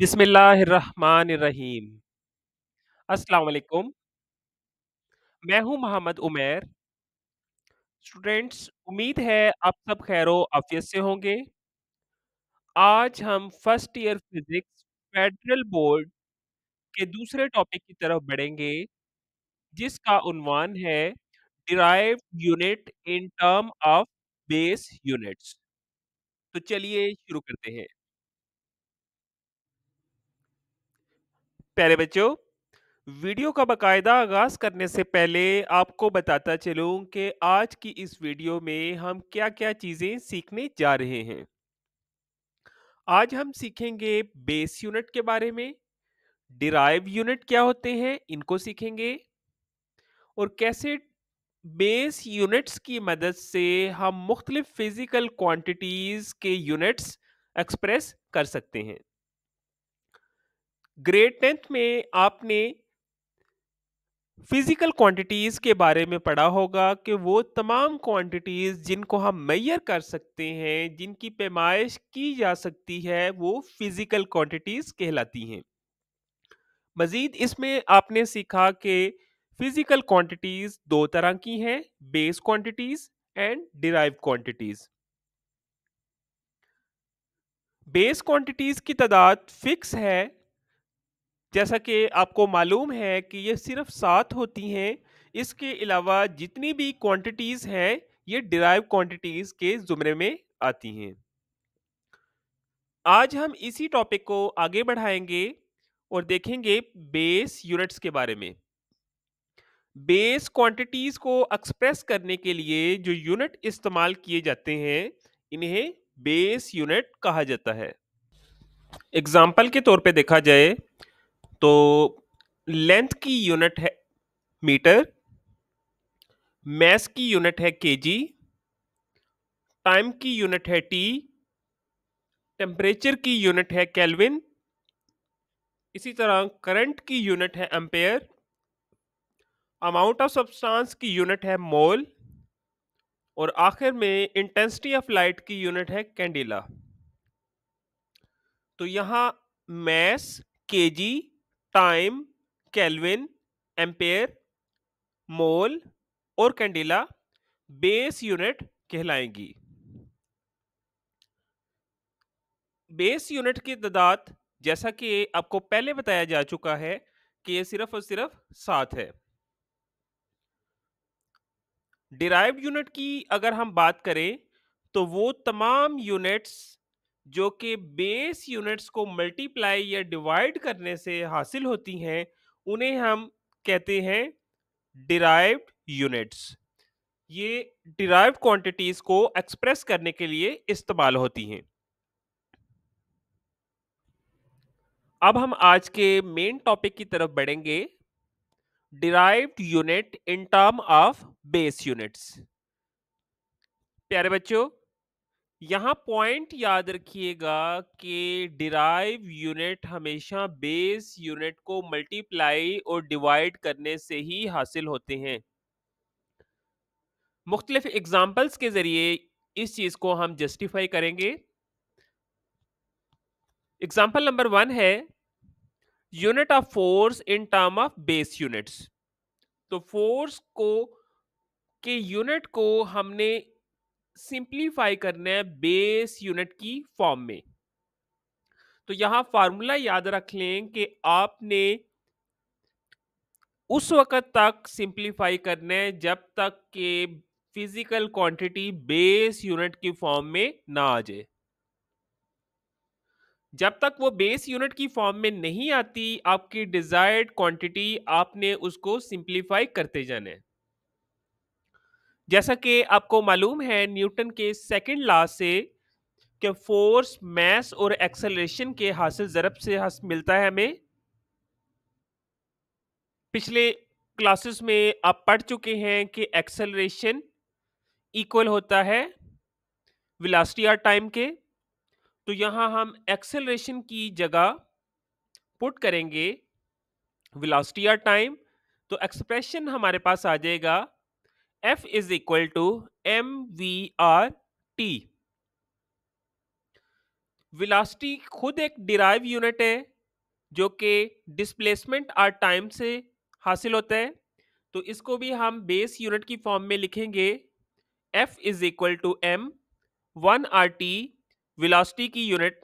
बिस्मिल्लाहिर्रहमानिर्रहीम। अस्सलाम वालेकुम। मैं हूँ मोहम्मद उमैर। स्टूडेंट्स, उम्मीद है आप सब खैरो-आफ़ियत से होंगे। आज हम first year physics federal board के दूसरे टॉपिक की तरफ बढ़ेंगे, जिसका उन्वान है derived unit in term of base units. तो चलिए शुरू करते हैं। प्यारे बच्चों, वीडियो का बाकायदा आगाज़ करने से पहले आपको बताता चलूँ कि आज की इस वीडियो में हम क्या-क्या चीज़ें सीखने जा रहे हैं। आज हम सीखेंगे बेस यूनिट के बारे में, डिराइव यूनिट क्या होते हैं, इनको सीखेंगे और कैसे बेस यूनिट्स की मदद से हम मुख्तलिफ फिज़िकल क्वांटिटीज़ के यूनिट्स एक्सप्रेस कर सकते हैं। ग्रेड 10th में आपने फिजिकल क्वांटिटीज के बारे में पढ़ा होगा कि वो तमाम क्वांटिटीज जिनको हम मेजर कर सकते हैं, जिनकी पैमाइश की जा सकती है, वो फिजिकल क्वांटिटीज कहलाती हैं। मजीद इसमें आपने सीखा कि फिजिकल क्वांटिटीज दो तरह की हैं, base quantities and derive quantities. Base quantities की तादाद फिक्स है, जैसा कि आपको मालूम है कि ये सिर्फ 7 होती हैं। इसके अलावा जितनी भी क्वांटिटीज़ हैं, ये डिराइव क्वांटिटीज़ के ज़ुमरे में आती हैं। आज हम इसी टॉपिक को आगे बढ़ाएंगे और देखेंगे बेस यूनिट्स के बारे में। बेस क्वांटिटीज़ को एक्सप्रेस करने के लिए जो यूनिट इस्तेमाल किए जाते हैं, इन्हें बेस यूनिट कहा जाता है। एग्जाम्पल के तौर पे देखा जाए तो लेंथ की यूनिट है मीटर, मैस की यूनिट है केजी, टाइम की यूनिट है टी, टेम्परेचर की यूनिट है केल्विन, इसी तरह करंट की यूनिट है एम्पेयर, अमाउंट ऑफ सब्सटेंस की यूनिट है मोल और आखिर में इंटेंसिटी ऑफ लाइट की यूनिट है कैंडिला। तो यहाँ mass, kg, time, kelvin, ampere, mole और कैंडिला बेस यूनिट कहलाएंगी। बेस यूनिट की तादाद, जैसा कि आपको पहले बताया जा चुका है, कि ये सिर्फ और सिर्फ 7 है। डिराइव्ड यूनिट की अगर हम बात करें तो वो तमाम यूनिट्स जो कि बेस यूनिट्स को मल्टीप्लाई या डिवाइड करने से हासिल होती हैं, उन्हें हम कहते हैं डिराइव्ड यूनिट्स। ये डिराइव्ड क्वांटिटीज को एक्सप्रेस करने के लिए इस्तेमाल होती हैं। अब हम आज के मेन टॉपिक की तरफ बढ़ेंगे, derived unit in term of base units. प्यारे बच्चों, यहाँ पॉइंट याद रखिएगा कि डिराइव यूनिट हमेशा बेस यूनिट को मल्टीप्लाई और डिवाइड करने से ही हासिल होते हैं। मुख्तलिफ एग्जाम्पल्स के जरिए इस चीज को हम जस्टिफाई करेंगे। एग्जाम्पल नंबर 1 है unit of force in term of base units. तो फोर्स को के यूनिट को हमने सिंप्लीफाई करना है बेस यूनिट की फॉर्म में। तो यहां फार्मूला याद रख लें कि आपने उस वक्त तक सिंप्लीफाई करना है जब तक के फिजिकल क्वांटिटी बेस यूनिट की फॉर्म में ना आ जाए। जब तक वो बेस यूनिट की फॉर्म में नहीं आती, आपकी डिजायर्ड क्वांटिटी आपने उसको सिंप्लीफाई करते जाना है। जैसा कि आपको मालूम है न्यूटन के सेकंड लॉ से कि फोर्स, मास और एक्सेलरेशन के हासिल ज़रब से मिलता है हमें। पिछले क्लासेस में आप पढ़ चुके हैं कि एक्सेलरेशन इक्वल होता है वेलोसिटी और टाइम के। तो यहाँ हम एक्सेलरेशन की जगह पुट करेंगे वेलोसिटी और टाइम। तो एक्सप्रेशन हमारे पास आ जाएगा F is equal to M V R T. Velocity खुद एक डिराइव यूनिट है, जो कि डिस्प्लेसमेंट आर टाइम से हासिल होता है। तो इसको भी हम बेस यूनिट की फॉर्म में लिखेंगे। F is equal to M, 1 RT velocity की यूनिट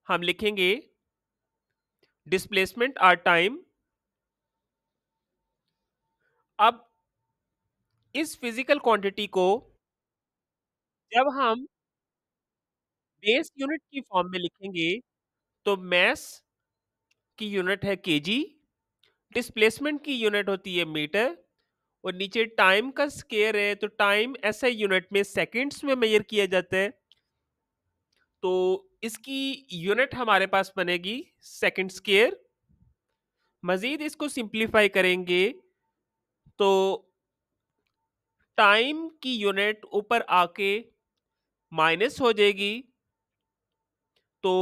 हम लिखेंगे डिस्प्लेसमेंट आर टाइम। अब इस फिजिकल क्वांटिटी को जब हम बेस यूनिट की फॉर्म में लिखेंगे तो मैस की यूनिट है केजी, डिस्प्लेसमेंट की यूनिट होती है मीटर, और नीचे टाइम का स्केयर है तो टाइम ऐसा यूनिट में सेकंड्स में मेजर किया जाता है। तो इसकी यूनिट हमारे पास बनेगी सेकंड स्केयर। मजीद इसको सिंप्लीफाई करेंगे तो टाइम की यूनिट ऊपर आके माइनस हो जाएगी। तो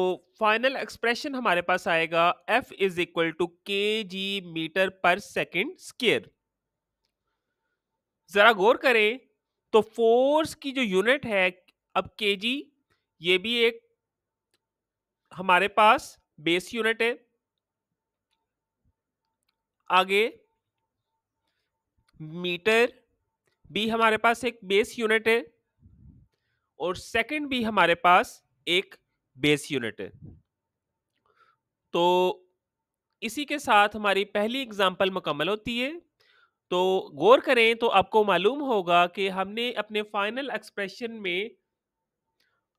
फाइनल एक्सप्रेशन हमारे पास आएगा एफ इज इक्वल टू के जी मीटर पर सेकेंड स्क्वेयर। जरा गौर करें तो फोर्स की जो यूनिट है अब केजी, ये भी एक हमारे पास बेस यूनिट है। आगे मीटर भी हमारे पास एक बेस यूनिट है और सेकंड भी हमारे पास एक बेस यूनिट है। तो इसी के साथ हमारी पहली एग्जांपल मुकम्मल होती है। तो गौर करें तो आपको मालूम होगा कि हमने अपने फाइनल एक्सप्रेशन में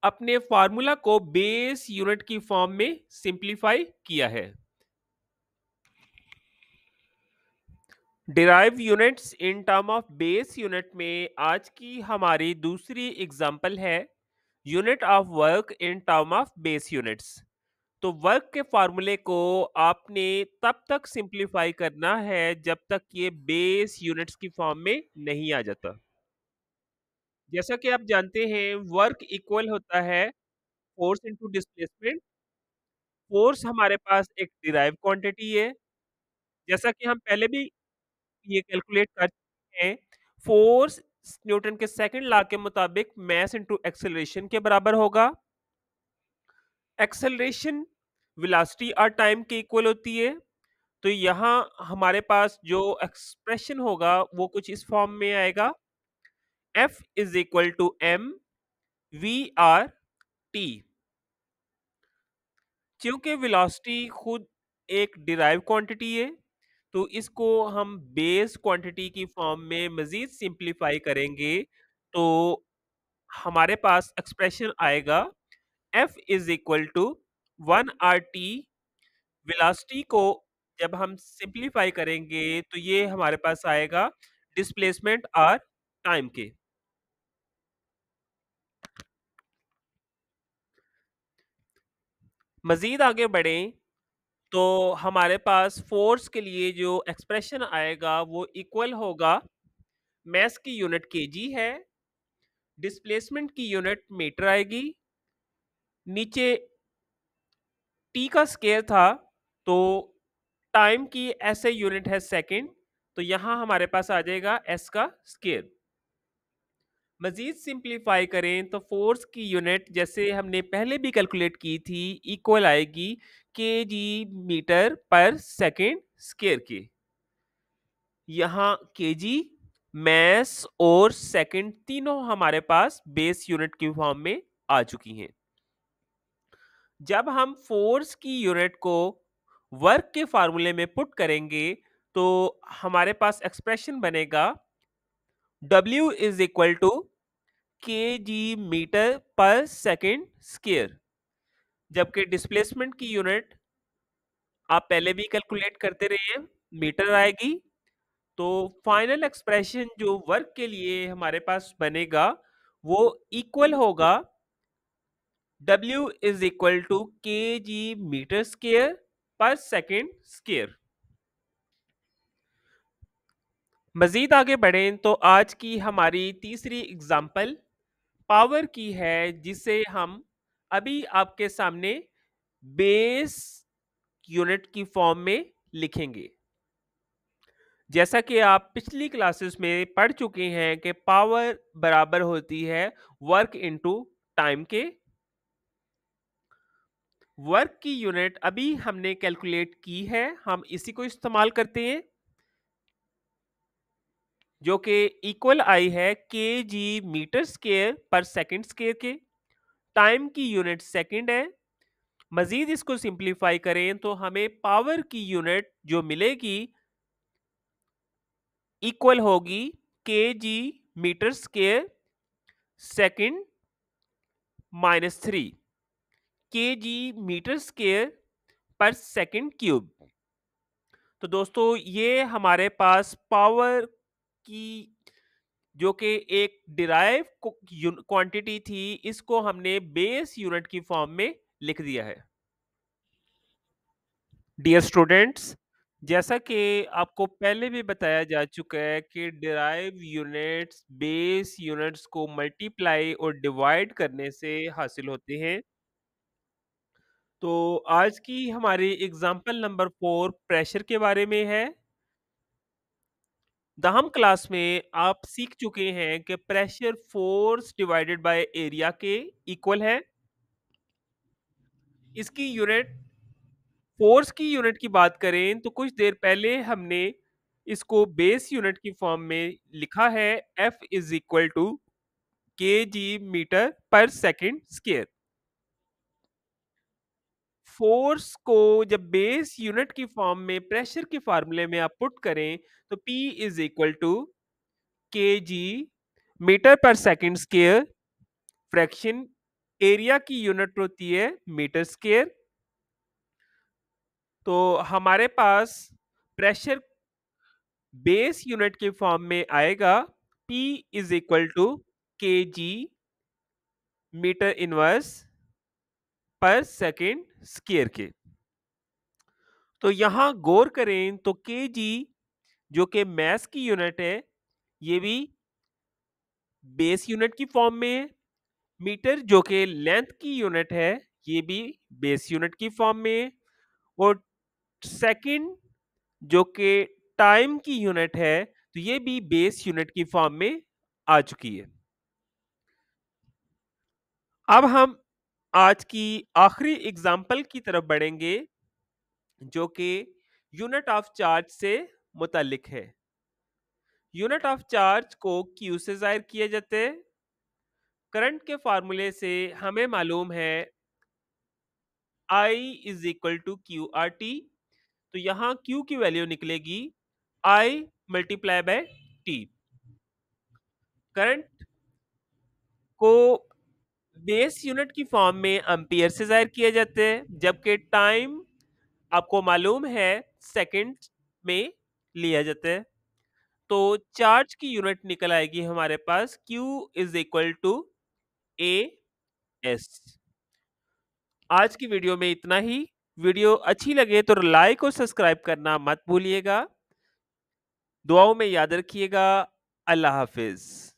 अपने फार्मूला को बेस यूनिट की फॉर्म में सिंप्लीफाई किया है। Derive units in term of base unit में आज की हमारी दूसरी एग्जांपल है unit of work in term of base units. तो वर्क के फार्मूले को आपने तब तक सिंप्लीफाई करना है जब तक ये बेस यूनिट्स की फॉर्म में नहीं आ जाता। जैसा कि आप जानते हैं वर्क इक्वल होता है फोर्स इनटू डिस्प्लेसमेंट। फोर्स हमारे पास एक डिराइव क्वांटिटी है, जैसा कि हम पहले भी ये कैलकुलेट कर चुके हैं। फोर्स न्यूटन के सेकंड लॉ के मुताबिक मास इनटू एक्सेलरेशन के बराबर होगा। एक्सेलरेशन वेलोसिटी और टाइम के इक्वल होती है। तो यहाँ हमारे पास जो एक्सप्रेशन होगा वो कुछ इस फॉर्म में आएगा। F is equal to M V R T. क्योंकि वेलोसिटी खुद एक डिराइव क्वांटिटी है तो इसको हम बेस क्वांटिटी की फॉर्म में मजीद सिंप्लीफाई करेंगे तो हमारे पास एक्सप्रेशन आएगा F is equal to 1 RT। Velocity को जब हम सिंप्लीफाई करेंगे तो ये हमारे पास आएगा डिस्प्लेसमेंट आर टाइम के। मजीद आगे बढ़ें तो हमारे पास फोर्स के लिए जो एक्सप्रेशन आएगा वो इक्वल होगा, मास की यूनिट केजी है, डिस्प्लेसमेंट की यूनिट मीटर आएगी, नीचे टी का स्केयर था तो टाइम की ऐसे यूनिट है सेकंड, तो यहां हमारे पास आ जाएगा एस का स्केयर। मजीद सिंप्लीफाई करें तो फोर्स की यूनिट जैसे हमने पहले भी कैलकुलेट की थी इक्वल आएगी के जी मीटर पर सेकेंड स्केयर के। यहाँ केजी, मैस और सेकंड तीनों हमारे पास बेस यूनिट की फॉर्म में आ चुकी हैं। जब हम फोर्स की यूनिट को वर्क के फार्मूले में पुट करेंगे तो हमारे पास एक्सप्रेशन बनेगा W इज इक्वल टू के जी मीटर पर सेकेंड स्क्वायर। जबकि डिस्प्लेसमेंट की यूनिट आप पहले भी कैलकुलेट करते रहे हैं, मीटर आएगी। तो फाइनल एक्सप्रेशन जो वर्क के लिए हमारे पास बनेगा वो इक्वल होगा W इज इक्वल टू के जी मीटर स्क्वायर पर सेकेंड स्क्वायर। मजीद आगे बढ़ें तो आज की हमारी तीसरी एग्जाम्पल पावर की है जिसे हम अभी आपके सामने बेस यूनिट की फॉर्म में लिखेंगे। जैसा कि आप पिछली क्लासेस में पढ़ चुके हैं कि पावर बराबर होती है वर्क इनटू टाइम के। वर्क की यूनिट अभी हमने कैलकुलेट की है, हम इसी को इस्तेमाल करते हैं, जो कि इक्वल आई है केजी मीटर स्क्वायर पर सेकंड स्क्वायर के। टाइम की यूनिट सेकंड है। मजीद इसको सिंप्लीफाई करें तो हमें पावर की यूनिट जो मिलेगी इक्वल होगी KG metre square second minus 3 KG metre square पर सेकंड क्यूब। तो दोस्तों ये हमारे पास पावर की जो कि एक डिराइव क्वांटिटी थी, इसको हमने बेस यूनिट की फॉर्म में लिख दिया है। डियर स्टूडेंट्स, जैसा कि आपको पहले भी बताया जा चुका है कि डिराइव यूनिट्स बेस यूनिट्स को मल्टीप्लाई और डिवाइड करने से हासिल होते हैं। तो आज की हमारी एग्जाम्पल नंबर 4 प्रेशर के बारे में है। दहम क्लास में आप सीख चुके हैं कि pressure force divided by area के इक्वल है। इसकी यूनिट फोर्स की यूनिट की बात करें तो कुछ देर पहले हमने इसको बेस यूनिट की फॉर्म में लिखा है, F इज इक्वल टू के जी मीटर पर सेकेंड स्क्वायर। फोर्स को जब बेस यूनिट की फॉर्म में प्रेशर के फार्मूले में आप पुट करें तो P इज इक्वल टू के जी मीटर पर सेकेंड स्क्वायर फ्रैक्शन एरिया की यूनिट होती है मीटर स्क्वायर। तो हमारे पास प्रेशर बेस यूनिट के फॉर्म में आएगा P इज इक्वल टू के जी मीटर इनवर्स पर सेकेंड स्क्वायर के। तो यहां गौर करें तो के जी जो कि मैस की यूनिट है, ये भी बेस यूनिट की फॉर्म में है। मीटर जो कि लेंथ की यूनिट है, ये भी बेस यूनिट की फॉर्म में है। और सेकंड जो कि टाइम की यूनिट है, तो ये भी बेस यूनिट की फॉर्म में आ चुकी है। अब हम आज की आखिरी एग्जाम्पल की तरफ बढ़ेंगे, जो कि यूनिट ऑफ चार्ज से मुतालिक है। यूनिट ऑफ चार्ज को क्यू से जाहिर किया जाता है। करंट के फार्मूले से हमें मालूम है I is equal to Q R T. तो यहां Q की वैल्यू निकलेगी I multiply by T. Current को बेस यूनिट की फॉर्म में एम्पियर से जाहिर किया जाता है, जबकि टाइम आपको मालूम है सेकंड में लिया जाता है। तो चार्ज की यूनिट निकल आएगी हमारे पास Q is equal to A S. आज की वीडियो में इतना ही। वीडियो अच्छी लगे तो लाइक और सब्सक्राइब करना मत भूलिएगा। दुआओं में याद रखिएगा। अल्लाह हाफिज।